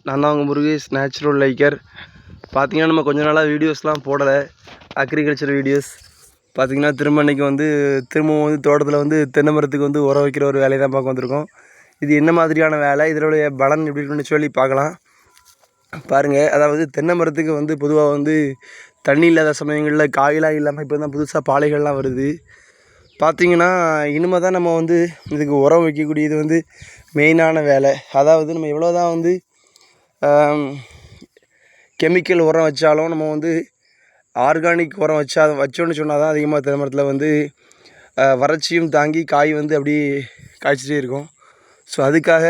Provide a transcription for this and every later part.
நான் தான் உங்கள் முருகேஷ் நேச்சுரல் லைக்கர். பார்த்திங்கன்னா நம்ம கொஞ்ச நாளாக வீடியோஸ்லாம் போடலை, அக்ரிகல்ச்சர் வீடியோஸ். பார்த்திங்கன்னா திரும்பவும் வந்து தோட்டத்தில் வந்து தென்னை மரத்துக்கு வந்து உரம் வைக்கிற ஒரு வேலையை தான் பார்க்க வந்திருக்கோம். இது என்ன மாதிரியான வேலை, இதனுடைய பலன் எப்படி இருக்குன்னு சொல்லி பார்க்கலாம். பாருங்கள், அதாவது தென்னை மரத்துக்கு வந்து பொதுவாக வந்து தண்ணி இல்லாத சமயங்களில் காயெலாம் இல்லாமல் இப்போ தான் புதுசாக பாலைகள்லாம் வருது. பார்த்திங்கன்னா இனிமேல் தான் நம்ம வந்து இதுக்கு உரம் வைக்கக்கூடியது வந்து மெயினான வேலை. அதாவது நம்ம எவ்வளோ தான் வந்து கெமிக்கல் உரம் வச்சாலும் நம்ம வந்து ஆர்கானிக் உரம் வச்சோன்னு சொன்னால் தான் அதிகமாக தென்னை மரத்தில் வந்து வறட்சியும் தாங்கி காய் வந்து அப்படி காய்ச்சிட்டே இருக்கும். ஸோ அதுக்காக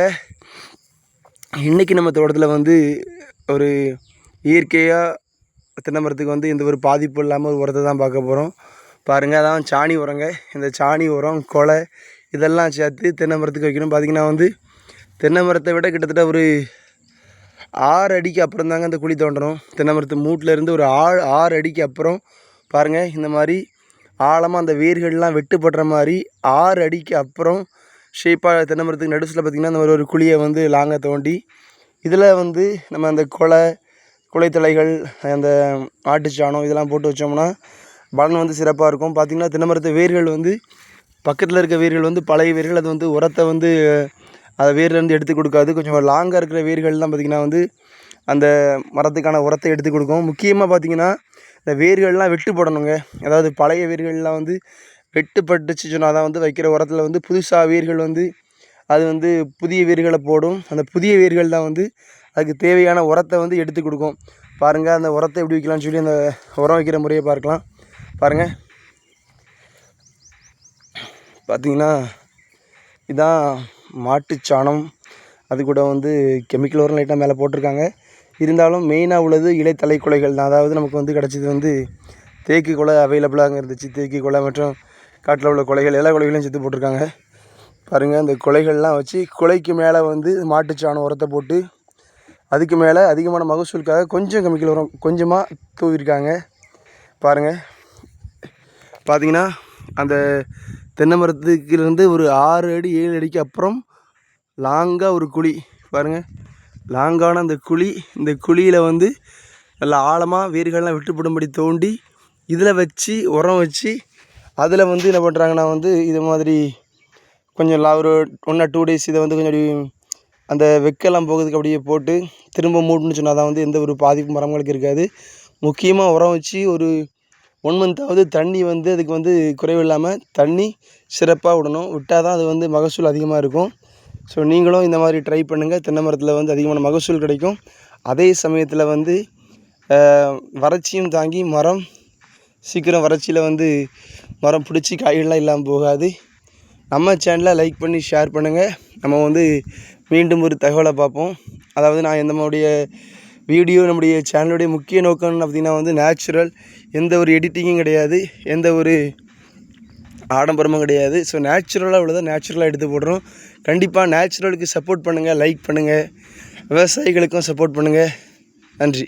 இன்றைக்கி நம்ம தோட்டத்தில் வந்து ஒரு இயற்கையாக தென்னை மரத்துக்கு வந்து எந்த ஒரு பாதிப்பு இல்லாமல் ஒரு உரத்தை தான் பார்க்க போகிறோம். பாருங்கள், அதான் சாணி உரங்க. இந்த சாணி உரம், கொலை இதெல்லாம் சேர்த்து தென்னை மரத்துக்கு வைக்கணும். பார்த்திங்கன்னா வந்து தென்னை மரத்தை விட கிட்டத்தட்ட ஒரு 6 அடிக்கு அப்புறம் தாங்க அந்த குழி தோண்டணும். தென்னை மரத்து மூட்டிலேருந்து ஒரு 6 அடிக்கு அப்புறம் பாருங்கள், இந்த மாதிரி ஆழமாக அந்த வேர்கள்லாம் வெட்டுப்படுற மாதிரி 6 அடிக்கு அப்புறம் ஷேப்பாக தென்னை மரத்துக்கு நடுசில் பார்த்திங்கன்னா இந்த மாதிரி ஒரு குழியை வந்து லாங்காக தோண்டி இதில் வந்து நம்ம அந்த குலைத்தலைகள், அந்த ஆட்டுச்சாணம் இதெல்லாம் போட்டு வச்சோம்னா பலன் வந்து சிறப்பாக இருக்கும். பார்த்திங்கன்னா தென்னை மரத்து வேர்கள் வந்து பக்கத்தில் இருக்க வேர்கள் வந்து பழைய வேர்கள், அது வந்து உரத்தை வந்து அதை வேர்லேருந்து எடுத்து கொடுக்காது. கொஞ்சம் லாங்காக இருக்கிற வேர்கள்லாம் பார்த்திங்கன்னா வந்து அந்த மரத்துக்கான உரத்தை எடுத்து கொடுக்கும். முக்கியமாக பார்த்திங்கன்னா இந்த வேர்கள்லாம் வெட்டு போடணுங்க. அதாவது பழைய வேர்கள்லாம் வந்து வெட்டுப்பட்டுச்சு சொன்னால் தான் வந்து வைக்கிற உரத்தில் வந்து புதுசாக வேர்கள் வந்து அது வந்து புதிய வேர்களை போடும். அந்த புதிய வேர்கள் தான் வந்து அதுக்கு தேவையான உரத்தை வந்து எடுத்து கொடுக்கும். பாருங்கள், அந்த உரத்தை எப்படி வைக்கலாம்னு சொல்லி அந்த உரம் வைக்கிற முறையை பார்க்கலாம். பாருங்கள், பார்த்திங்கன்னா இதான் மாட்டுச்சாணம். அது கூட வந்து கெமிக்கல் உரம் லைட்டாக மேலே போட்டிருக்காங்க. இருந்தாலும் மெயினாக உள்ளது இலைத்தலை குலைகள் தான். அதாவது நமக்கு வந்து கிடச்சது வந்து தேக்கு குலை அவைலபிளாக இருந்துச்சு. தேக்கு குலை மற்றும் காட்டில் உள்ள குலைகள், எல்லா குலைகளையும் சேர்த்து போட்டிருக்காங்க. பாருங்கள், அந்த குலைகள்லாம் வச்சு குலைக்கு மேலே வந்து மாட்டுச்சாணம் உரத்தை போட்டு அதுக்கு மேலே அதிகமான மகசூலுக்காக கொஞ்சம் கெமிக்கல் உரம் கொஞ்சமாக தூவிருக்காங்க. பாருங்கள், பார்த்திங்கன்னா அந்த தென்னை மரத்துக்கிலேருந்து ஒரு 6 அடி 7 அடிக்கு அப்புறம் லாங்காக ஒரு குழி. பாருங்கள், லாங்கான அந்த குழி, இந்த குழியில் வந்து நல்லா ஆழமாக வேர்கள்லாம் விட்டுப்படும்படி தோண்டி இதில் வச்சு உரம் வச்சு அதில் வந்து என்ன பண்ணுறாங்கன்னா வந்து இது மாதிரி கொஞ்சம் ஒரு 1 or 2 days இதை வந்து கொஞ்சம் அந்த வெக்கெல்லாம் போகிறதுக்கு அப்படியே போட்டு திரும்ப மூட்டுன்னு சொன்னால் தான் வந்து எந்த ஒரு பாதிப்பு மரங்களுக்கு இருக்காது. முக்கியமாக உரம் வச்சு ஒரு 1 month தண்ணி வந்து அதுக்கு வந்து குறைவில்லாமல் தண்ணி சிறப்பாக விடணும். விட்டால் தான் அது வந்து மகசூல் அதிகமாக இருக்கும். ஸோ நீங்களும் இந்த மாதிரி ட்ரை பண்ணுங்கள். தென்னை மரத்தில் வந்து அதிகமான மகசூல் கிடைக்கும். அதே சமயத்தில் வந்து வறட்சியும் தாங்கி மரம் சீக்கிரம் வறட்சியில் வந்து மரம் பிடிச்சி காய்கள்லாம் இல்லாமல் போகாது. நம்ம சேனலை லைக் பண்ணி ஷேர் பண்ணுங்கள். நம்ம வந்து மீண்டும் ஒரு தகவலை பார்ப்போம். அதாவது நான் நம்மளுடைய வீடியோ, நம்முடைய சேனலுடைய முக்கிய நோக்கம்னு பார்த்திங்கன்னா வந்து நேச்சுரல், எந்த ஒரு எடிட்டிங்கும் கிடையாது, எந்த ஒரு ஆடம்பரமும் கிடையாது. ஸோ நேச்சுரலாக உள்ளதை நேச்சுரலாக எடுத்து போடுறோம். கண்டிப்பாக நேச்சுரலுக்கு சப்போர்ட் பண்ணுங்கள், லைக் பண்ணுங்கள், விவசாயிகளுக்கும் சப்போர்ட் பண்ணுங்கள். நன்றி.